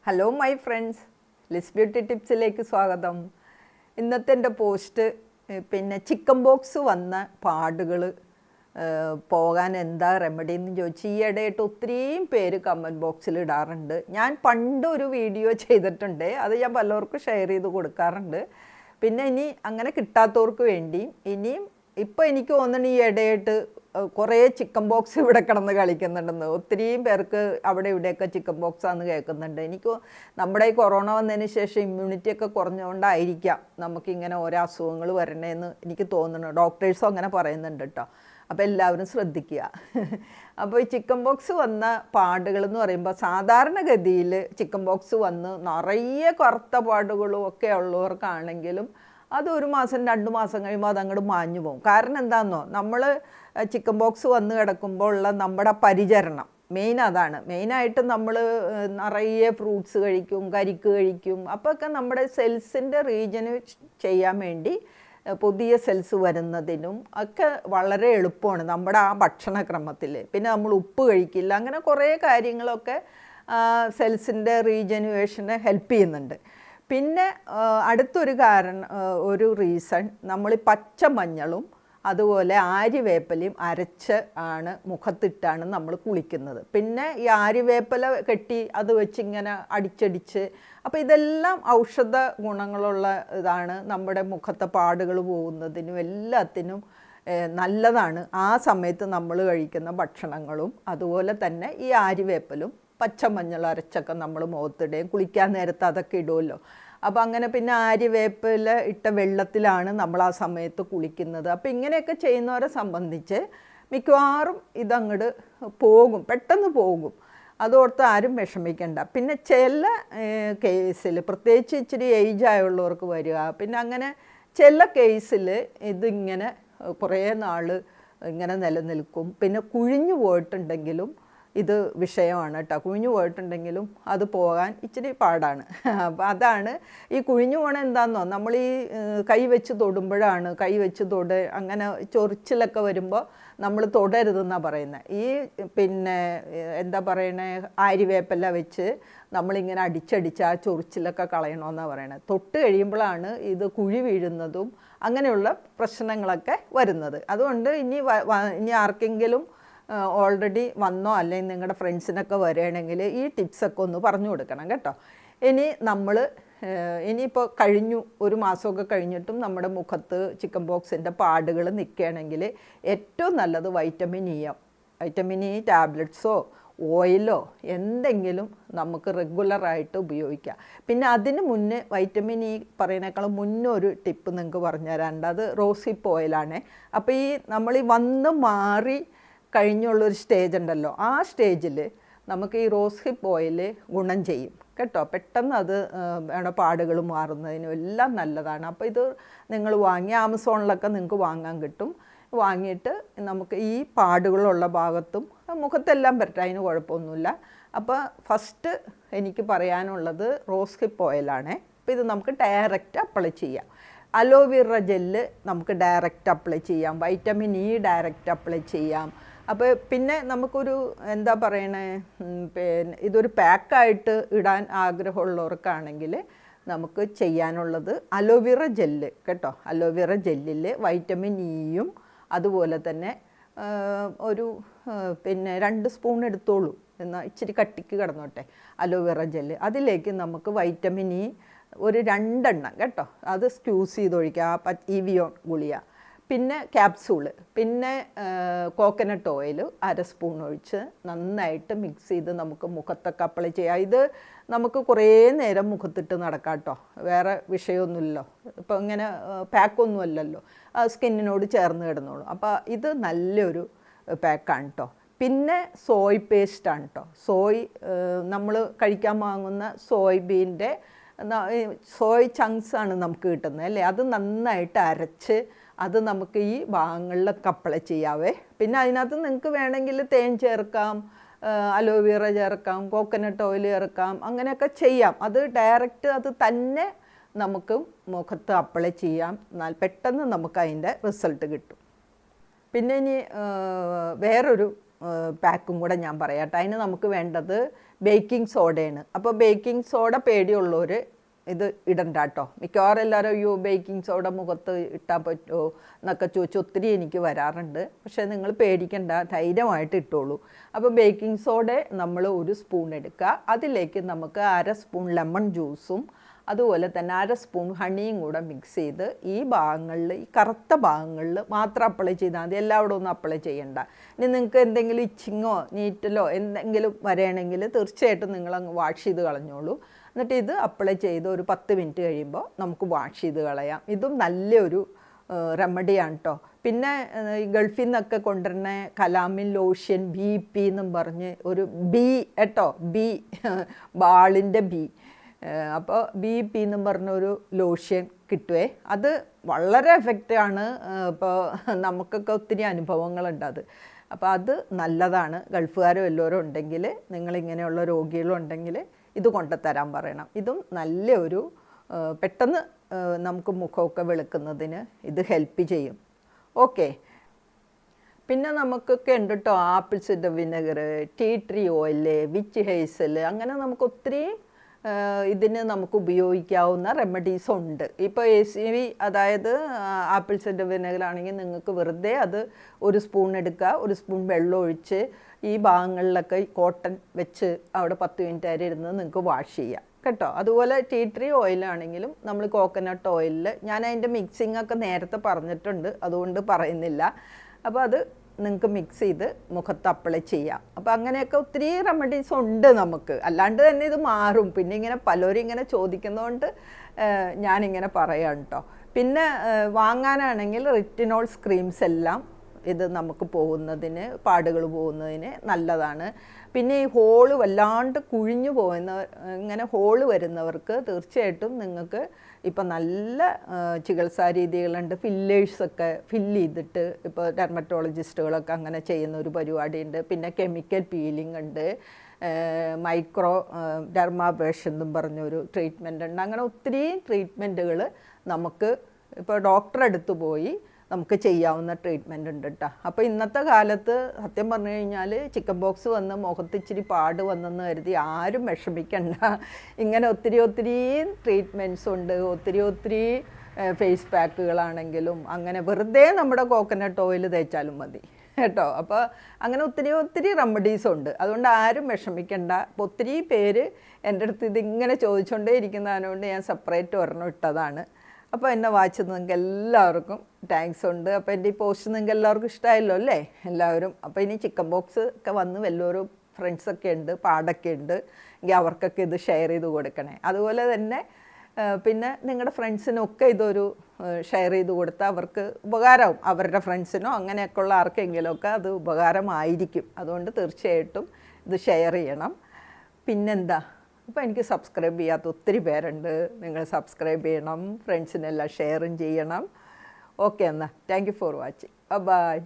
Hello my friends, Liz beauty ടിപ്സിലേക്ക് സ്വാഗതം. ഇന്നത്തെ എൻ്റെ പോസ്റ്റ് പിന്നെ ചിക്കൻ ബോക്സ് വന്ന പാടുകൾ പോകാൻ എന്താ റെമഡി എന്ന് ചോദിച്ച് ഈ ഇടയായിട്ട് ഒത്തിരിയും പേര് കമൻറ്റ് ബോക്സിൽ ഇടാറുണ്ട്. ഞാൻ പണ്ടൊരു വീഡിയോ ചെയ്തിട്ടുണ്ട്, അത് ഞാൻ പലർക്കും ഷെയർ ചെയ്ത് കൊടുക്കാറുണ്ട്. പിന്നെ ഇനി അങ്ങനെ കിട്ടാത്തവർക്ക് വേണ്ടിയും ഇനിയും ഇപ്പോൾ എനിക്ക് തോന്നുന്നു ഈ ഇടയായിട്ട് കുറേ ചിക്കൻ ബോക്സ് ഇവിടെ കിടന്ന് കളിക്കുന്നുണ്ടെന്ന്. ഒത്തിരിയും പേർക്ക് അവിടെ ഇവിടെയൊക്കെ ചിക്കൻ ബോക്സാന്ന് കേൾക്കുന്നുണ്ട്. എനിക്ക് നമ്മുടെ ഈ കൊറോണ വന്നതിന് ശേഷം ഇമ്മ്യൂണിറ്റിയൊക്കെ കുറഞ്ഞുകൊണ്ടായിരിക്കാം നമുക്കിങ്ങനെ ഓരോ അസുഖങ്ങൾ വരണേന്ന് എനിക്ക് തോന്നുന്നു. ഡോക്ടേഴ്സും അങ്ങനെ പറയുന്നുണ്ട് കേട്ടോ. അപ്പോൾ എല്ലാവരും ശ്രദ്ധിക്കുക. അപ്പോൾ ഈ ചിക്കൻ ബോക്സ് വന്ന പാടുകൾ എന്ന് പറയുമ്പോൾ സാധാരണഗതിയിൽ ചിക്കൻ ബോക്സ് വന്ന് നിറയെ കറുത്ത പാടുകളും ഒക്കെ ഉള്ളവർക്കാണെങ്കിലും അത് 1 മാസം 2 മാസം കഴിയുമ്പോൾ അതങ്ങോട്ട് മാഞ്ഞു പോകും. കാരണം എന്താണെന്നോ, നമ്മൾ ചിക്കൻ ബോക്സ് വന്ന് കിടക്കുമ്പോൾ ഉള്ള നമ്മുടെ പരിചരണം മെയിൻ അതാണ്. മെയിനായിട്ട് നമ്മൾ നിറയെ ഫ്രൂട്ട്സ് കഴിക്കും, കരിക്ക് കഴിക്കും. അപ്പോൾ ഒക്കെ നമ്മുടെ സെൽസിൻ്റെ റീജന് ചെയ്യാൻ വേണ്ടി പുതിയ സെൽസ് വരുന്നതിനും ഒക്കെ വളരെ എളുപ്പമാണ് നമ്മുടെ ആ ഭക്ഷണക്രമത്തിൽ. പിന്നെ നമ്മൾ ഉപ്പ് കഴിക്കില്ല, അങ്ങനെ കുറേ കാര്യങ്ങളൊക്കെ സെൽസിൻ്റെ റീജനുവേഷനെ ഹെൽപ്പ് ചെയ്യുന്നുണ്ട്. പിന്നെ അടുത്തൊരു ഒരു റീസൺ, നമ്മൾ പച്ചമഞ്ഞളും അതുപോലെ ആര്യവേപ്പിലയും അരച്ച് മുഖത്തിട്ടാണ് നമ്മൾ കുളിക്കുന്നത്. പിന്നെ ഈ ആര്യവേപ്പില കെട്ടി അത് വെച്ചിങ്ങനെ അടിച്ചടിച്ച്, അപ്പോൾ ഇതെല്ലാം ഔഷധ ഗുണങ്ങളുള്ള ഇതാണ്. നമ്മുടെ മുഖത്തെ പാടുകൾ പോകുന്നതിനും എല്ലാത്തിനും നല്ലതാണ്. ആ സമയത്ത് നമ്മൾ കഴിക്കുന്ന ഭക്ഷണങ്ങളും അതുപോലെ തന്നെ ഈ ആര്യവേപ്പിലും പച്ചമഞ്ഞൾ അരച്ചൊക്കെ നമ്മൾ മുഖത്തിടുകയും കുളിക്കാൻ നേരത്ത് അതൊക്കെ ഇടുമല്ലോ. അപ്പോൾ അങ്ങനെ പിന്നെ ആര്യവേപ്പില ഇട്ട വെള്ളത്തിലാണ് നമ്മൾ ആ സമയത്ത് കുളിക്കുന്നത്. അപ്പോൾ ഇങ്ങനെയൊക്കെ ചെയ്യുന്നവരെ സംബന്ധിച്ച് മിക്കവാറും ഇതങ്ങോട്ട് പോകും, പെട്ടെന്ന് പോകും. അതോർത്ത് ആരും വിഷമിക്കണ്ട. പിന്നെ ചില കേസിൽ പ്രത്യേകിച്ച് ഇച്ചിരി ഏജ് ആയുള്ളവർക്ക് വരിക, പിന്നെ അങ്ങനെ ചില കേസിൽ ഇതിങ്ങനെ കുറേ നാൾ ഇങ്ങനെ നിലനിൽക്കും. പിന്നെ കുഴിഞ്ഞു പോയിട്ടുണ്ടെങ്കിലും ഇത് വിഷയമാണ് കേട്ടോ. കുഴിഞ്ഞു പോയിട്ടുണ്ടെങ്കിലും അത് പോകാൻ ഇച്ചിരി പാടാണ്. അപ്പം അതാണ് ഈ കുഴിഞ്ഞു പോകണത്. എന്താണെന്നോ, നമ്മൾ ഈ കൈ വെച്ച് തൊടുമ്പോഴാണ്, കൈ വെച്ച് അങ്ങനെ ചൊറിച്ചിലൊക്കെ വരുമ്പോൾ നമ്മൾ തൊടരുതെന്നാണ് പറയുന്നത്. ഈ പിന്നെ എന്താ പറയണേ, ആര്യവേപ്പെല്ലാം വെച്ച് നമ്മളിങ്ങനെ അടിച്ചടിച്ച് ആ ചൊറിച്ചിലൊക്കെ കളയണമെന്നാണ് പറയണത്. തൊട്ട് കഴിയുമ്പോഴാണ് ഇത് കുഴി വീഴുന്നതും അങ്ങനെയുള്ള പ്രശ്നങ്ങളൊക്കെ വരുന്നത്. അതുകൊണ്ട് ഇനി ആർക്കെങ്കിലും ഓൾറെഡി വന്നോ അല്ലെങ്കിൽ നിങ്ങളുടെ ഫ്രണ്ട്സിനൊക്കെ വരികയാണെങ്കിൽ ഈ ടിപ്സൊക്കെ ഒന്ന് പറഞ്ഞു കൊടുക്കണം കേട്ടോ. ഇനിയിപ്പോൾ 1 മാസമൊക്കെ കഴിഞ്ഞിട്ടും നമ്മുടെ മുഖത്ത് ചിക്കൻ ബോക്സിൻ്റെ പാടുകൾ നിൽക്കുകയാണെങ്കിൽ ഏറ്റവും നല്ലത് വൈറ്റമിൻ ഇ ടാബ്ലറ്റ്സോ ഓയിലോ എന്തെങ്കിലും നമുക്ക് റെഗുലറായിട്ട് ഉപയോഗിക്കാം. പിന്നെ അതിന് മുന്നേ വൈറ്റമിൻ ഇ പറയുന്നേക്കാളും മുന്നേ ഒരു ടിപ്പ് നിങ്ങൾക്ക് പറഞ്ഞു തരാനുണ്ട്. അത് റോസ് ഹിപ്പ് ഓയിലാണ്. അപ്പോൾ നമ്മൾ വന്ന് മാറി കഴിഞ്ഞുള്ളൊരു സ്റ്റേജ് ഉണ്ടല്ലോ, ആ സ്റ്റേജിൽ നമുക്ക് ഈ റോസ് ഹിപ്പ് ഓയിൽ ഗുണം ചെയ്യും കേട്ടോ. പെട്ടെന്ന് അത് പാടുകൾ മാറുന്നതിനും എല്ലാം നല്ലതാണ്. അപ്പോൾ ഇത് നിങ്ങൾ വാങ്ങി ആമസോണിലൊക്കെ നിങ്ങൾക്ക് വാങ്ങാൻ കിട്ടും. വാങ്ങിയിട്ട് നമുക്ക് ഈ പാടുകളുള്ള ഭാഗത്തും മുഖത്തെല്ലാം പറ്റും, അതിന് കുഴപ്പമൊന്നുമില്ല. അപ്പോൾ ഫസ്റ്റ് എനിക്ക് പറയാനുള്ളത് റോസ് ഹിപ്പ് ഓയിലാണ്. അപ്പോൾ ഇത് നമുക്ക് ഡയറക്റ്റ് അപ്ലൈ ചെയ്യാം. അലോവേറ ജെല്ല് നമുക്ക് ഡയറക്റ്റ് അപ്ലൈ ചെയ്യാം. വൈറ്റമിൻ ഇ ഡയറക്റ്റ് അപ്ലൈ ചെയ്യാം. അപ്പോൾ പിന്നെ നമുക്കൊരു എന്താ പറയണേ, പിന്നെ ഇതൊരു പാക്കായിട്ട് ഇടാൻ ആഗ്രഹമുള്ളവർക്കാണെങ്കിൽ നമുക്ക് ചെയ്യാനുള്ളത് അലോവേറ ജെല്ല് കേട്ടോ. അലോവേറ ജെല്ലിൽ വൈറ്റമിൻ ഇയും അതുപോലെ തന്നെ പിന്നെ 2 സ്പൂൺ എടുത്തോളൂ, എന്നാൽ ഇച്ചിരി കട്ടിക്ക് കിടന്നോട്ടെ അലോവേറ ജെല്ല്. അതിലേക്ക് നമുക്ക് വൈറ്റമിൻ ഇ ഒരു 2 എണ്ണം കേട്ടോ, അത് സ്ക്യൂസ് ചെയ്തൊഴിക്കുക. ഇവിയോൺ ഗുളിക, പിന്നെ ക്യാപ്സൂള്, പിന്നെ കോക്കനട്ട് ഓയിൽ 1/2 സ്പൂൺ ഒഴിച്ച് നന്നായിട്ട് മിക്സ് ചെയ്ത് നമുക്ക് മുഖത്തൊക്കെ അപ്ലൈ ചെയ്യാം. ഇത് നമുക്ക് കുറേ നേരം മുഖത്തിട്ട് നടക്കാം കേട്ടോ, വേറെ വിഷയമൊന്നുമില്ലല്ലോ. ഇപ്പോൾ ഇങ്ങനെ പാക്കൊന്നും അല്ലല്ലോ, സ്കിന്നിനോട് ചേർന്ന് കിടന്നോളൂ. അപ്പോൾ ഇത് നല്ലൊരു പാക്കാണ് കേട്ടോ. പിന്നെ സോയ് പേസ്റ്റാണ് കേട്ടോ. നമ്മൾ കഴിക്കാൻ വാങ്ങുന്ന സോയ്ബീൻ്റെ സോയ് ചങ്ക്സാണ് നമുക്ക് കിട്ടുന്നത് അല്ലേ. അത് നന്നായിട്ട് അരച്ച് അത് നമുക്ക് ഈ ഭാഗങ്ങളിലൊക്കെ അപ്ലൈ ചെയ്യാവേ. പിന്നെ അതിനകത്ത് നിങ്ങൾക്ക് വേണമെങ്കിൽ തേൻ ചേർക്കാം, അലോവേറ ചേർക്കാം, കോക്കനട്ട് ഓയിൽ ചേർക്കാം, അങ്ങനെയൊക്കെ ചെയ്യാം. അത് ഡയറക്റ്റ് അത് തന്നെ നമുക്ക് മുഖത്ത് അപ്ലൈ ചെയ്യാം. എന്നാൽ പെട്ടെന്ന് നമുക്ക് അതിൻ്റെ റിസൾട്ട് കിട്ടും. പിന്നെ ഇനി വേറൊരു പാക്കും കൂടെ ഞാൻ പറയാം. അതിന് നമുക്ക് വേണ്ടത് ബേക്കിംഗ് സോഡയാണ്. അപ്പോൾ ബേക്കിംഗ് സോഡ പേടിയുള്ളവർ ഇത് ഇടണ്ട കേട്ടോ. മിക്കവാറും എല്ലാവരും അയ്യോ ബേക്കിംഗ് സോഡ മുഖത്ത് ഇട്ടാൽ പറ്റുമോ എന്നൊക്കെ ചോദിച്ച് ഒത്തിരി എനിക്ക് വരാറുണ്ട്. പക്ഷേ നിങ്ങൾ പേടിക്കണ്ട, ധൈര്യമായിട്ട് ഇട്ടോളൂ. അപ്പോൾ ബേക്കിംഗ് സോഡ നമ്മൾ 1 സ്പൂൺ എടുക്കുക. അതിലേക്ക് നമുക്ക് 1/2 സ്പൂൺ ലെമൺ ജ്യൂസും അതുപോലെ തന്നെ 1/2 സ്പൂൺ ഹണിയും കൂടെ മിക്സ് ചെയ്ത് ഈ ഭാഗങ്ങളിൽ, ഈ കറുത്ത ഭാഗങ്ങളിൽ മാത്രം അപ്ലൈ ചെയ്താൽ മതി. എല്ലാവരും ഒന്നും അപ്ലൈ ചെയ്യണ്ട. ഇനി നിങ്ങൾക്ക് എന്തെങ്കിലും ഇച്ചിങ്ങോ നീറ്റലോ എന്തെങ്കിലും വരികയാണെങ്കിൽ തീർച്ചയായിട്ടും നിങ്ങളങ്ങ് വാഷ് ചെയ്ത് കളഞ്ഞോളൂ. എന്നിട്ട് ഇത് അപ്ലൈ ചെയ്ത് ഒരു 10 മിനിറ്റ് കഴിയുമ്പോൾ നമുക്ക് വാഷ് ചെയ്ത് കളയാം. ഇതും നല്ലൊരു റെമഡിയാണ് കേട്ടോ. പിന്നെ ഈ ഗൾഫിൽ നിന്നൊക്കെ കൊണ്ടുവരുന്ന കലാമിൻ ലോഷൻ BP എന്നും പറഞ്ഞ് ഒരു ബി കേട്ടോ, ബി ബാളിൻ്റെ ബി, അപ്പോൾ BP എന്നും പറഞ്ഞൊരു ലോഷൻ കിട്ടുവേ. അത് വളരെ എഫക്റ്റാണ്. ഇപ്പോൾ നമുക്കൊക്കെ ഒത്തിരി അനുഭവങ്ങളുണ്ട് അത്. അപ്പോൾ അത് നല്ലതാണ്. ഗൾഫുകാരും എല്ലാവരും ഉണ്ടെങ്കിൽ, നിങ്ങളിങ്ങനെയുള്ള രോഗികളുണ്ടെങ്കിൽ ഇത് കൊണ്ടുതരാൻ പറയണം. ഇതും നല്ലൊരു പെട്ടെന്ന് നമുക്ക് മുഖമൊക്കെ വെളുക്കുന്നതിന് ഇത് ഹെൽപ്പ് ചെയ്യും. ഓക്കെ. പിന്നെ നമുക്കൊക്കെ ഉണ്ട് കേട്ടോ apple cider vinegar, tea tree oil, witch hazel, അങ്ങനെ നമുക്ക് ഒത്തിരി ഇതിന് നമുക്ക് ഉപയോഗിക്കാവുന്ന റെമഡീസ് ഉണ്ട്. ഇപ്പോൾ ACV, അതായത് ആപ്പിൾ സിഡർ വിനെഗറാണെങ്കിൽ നിങ്ങൾക്ക് വെറുതെ അത് 1 സ്പൂൺ എടുക്കുക, 1 സ്പൂൺ വെള്ളം ഒഴിച്ച് ഈ ഭാഗങ്ങളിലൊക്കെ കോട്ടൺ വെച്ച് അവിടെ 10 മിനിറ്റ് വരെ ഇരുന്ന് നിങ്ങൾക്ക് വാഷ് ചെയ്യാം കേട്ടോ. അതുപോലെ ടീ ട്രീ ഓയിലാണെങ്കിലും നമ്മൾ കോക്കനട്ട് ഓയിലിൽ, ഞാൻ അതിൻ്റെ മിക്സിംഗ് ഒക്കെ നേരത്തെ പറഞ്ഞിട്ടുണ്ട്, അതുകൊണ്ട് പറയുന്നില്ല. അപ്പോൾ അത് നിങ്ങൾക്ക് മിക്സ് ചെയ്ത് മുഖത്ത് അപ്ലൈ ചെയ്യാം. അപ്പോൾ അങ്ങനെയൊക്കെ ഒത്തിരി റെമഡീസ് ഉണ്ട് നമുക്ക്. അല്ലാണ്ട് തന്നെ ഇത് മാറും. പിന്നെ ഇങ്ങനെ പലരും ഇങ്ങനെ ചോദിക്കുന്നതുകൊണ്ട് ഞാനിങ്ങനെ പറയാം കേട്ടോ. പിന്നെ വാങ്ങാനാണെങ്കിൽ റിറ്റിനോൾ ക്രീംസ് എല്ലാം ഇത് നമുക്ക് പോകുന്നതിന്, പാടുകൾ പോകുന്നതിന് നല്ലതാണ്. പിന്നെ ഈ ഹോള് വല്ലാണ്ട് കുഴിഞ്ഞു ഇങ്ങനെ ഹോള് വരുന്നവർക്ക് തീർച്ചയായിട്ടും നിങ്ങൾക്ക് ഇപ്പം നല്ല ചികിത്സാ രീതികളുണ്ട്. ഫില്ലേഴ്സൊക്കെ ഫില്ല് ചെയ്തിട്ട് ഇപ്പോൾ ഡെർമറ്റോളജിസ്റ്റുകളൊക്കെ അങ്ങനെ ചെയ്യുന്ന ഒരു പരിപാടിയുണ്ട്. പിന്നെ കെമിക്കൽ പീലിംഗ് ഉണ്ട്, മൈക്രോ ഡെർമാബ്രേഷൻ എന്നും പറഞ്ഞൊരു ട്രീറ്റ്മെൻ്റ് ഉണ്ട്. അങ്ങനെ ഒത്തിരി ട്രീറ്റ്മെൻറ്റുകൾ നമുക്ക് ഇപ്പോൾ ഡോക്ടറെ അടുത്ത് പോയി നമുക്ക് ചെയ്യാവുന്ന ട്രീറ്റ്മെൻറ്റ് ഉണ്ട് കേട്ടോ. അപ്പോൾ ഇന്നത്തെ കാലത്ത് സത്യം പറഞ്ഞു കഴിഞ്ഞാൽ ചിക്കൻ ബോക്സ് വന്ന് മുഖത്ത് ഇച്ചിരി പാട് വന്നെന്ന് കരുതി ആരും വിഷമിക്കണ്ട. ഇങ്ങനെ ഒത്തിരി ട്രീറ്റ്മെൻറ്റ്സ് ഉണ്ട്. ഒത്തിരി ഫേസ് പാക്കുകളാണെങ്കിലും അങ്ങനെ വെറുതെ നമ്മുടെ കോക്കനട്ട് ഓയിൽ തേച്ചാലും മതി കേട്ടോ. അപ്പോൾ അങ്ങനെ ഒത്തിരി റെമഡീസ് ഉണ്ട്. അതുകൊണ്ട് ആരും വിഷമിക്കണ്ട. അപ്പോൾ ഒത്തിരി പേര് എൻ്റെ അടുത്ത് ഇതിങ്ങനെ ചോദിച്ചുകൊണ്ടേ ഇരിക്കുന്നതിനോണ്ട് ഞാൻ സെപ്പറേറ്റ് ഒരെണ്ണം ഇട്ടതാണ്. അപ്പോൾ എന്നെ വായിച്ചത് നിങ്ങൾക്ക് എല്ലാവർക്കും താങ്ക്സ് ഉണ്ട്. അപ്പോൾ എൻ്റെ ഈ പോസ്റ്റ് നിങ്ങൾക്ക് എല്ലാവർക്കും ഇഷ്ടമായല്ലോ അല്ലേ എല്ലാവരും. അപ്പോൾ ഇനി ചിക്കൻ ബോക്സ് ഒക്കെ വന്ന് വല്ലവരും ഫ്രണ്ട്സൊക്കെ ഉണ്ട്, പാടൊക്കെ ഉണ്ട് എങ്കിൽ അവർക്കൊക്കെ ഇത് ഷെയർ ചെയ്ത് കൊടുക്കണേ. അതുപോലെ തന്നെ പിന്നെ നിങ്ങളുടെ ഫ്രണ്ട്സിനൊക്കെ ഇതൊരു ഷെയർ ചെയ്ത് കൊടുത്താൽ അവർക്ക് ഉപകാരമാവും. അവരുടെ ഫ്രണ്ട്സിനോ അങ്ങനെയൊക്കെയുള്ള ആർക്കെങ്കിലുമൊക്കെ അത് ഉപകാരമായിരിക്കും. അതുകൊണ്ട് തീർച്ചയായിട്ടും ഇത് ഷെയർ ചെയ്യണം. പിന്നെന്താ, അപ്പോൾ എനിക്ക് സബ്സ്ക്രൈബ് ചെയ്യാത്ത ഒത്തിരി പേരുണ്ട്. നിങ്ങൾ സബ്സ്ക്രൈബ് ചെയ്യണം, ഫ്രണ്ട്സിനെല്ലാം ഷെയറും ചെയ്യണം. ഓക്കെ, എന്നാൽ thank you for watching. By.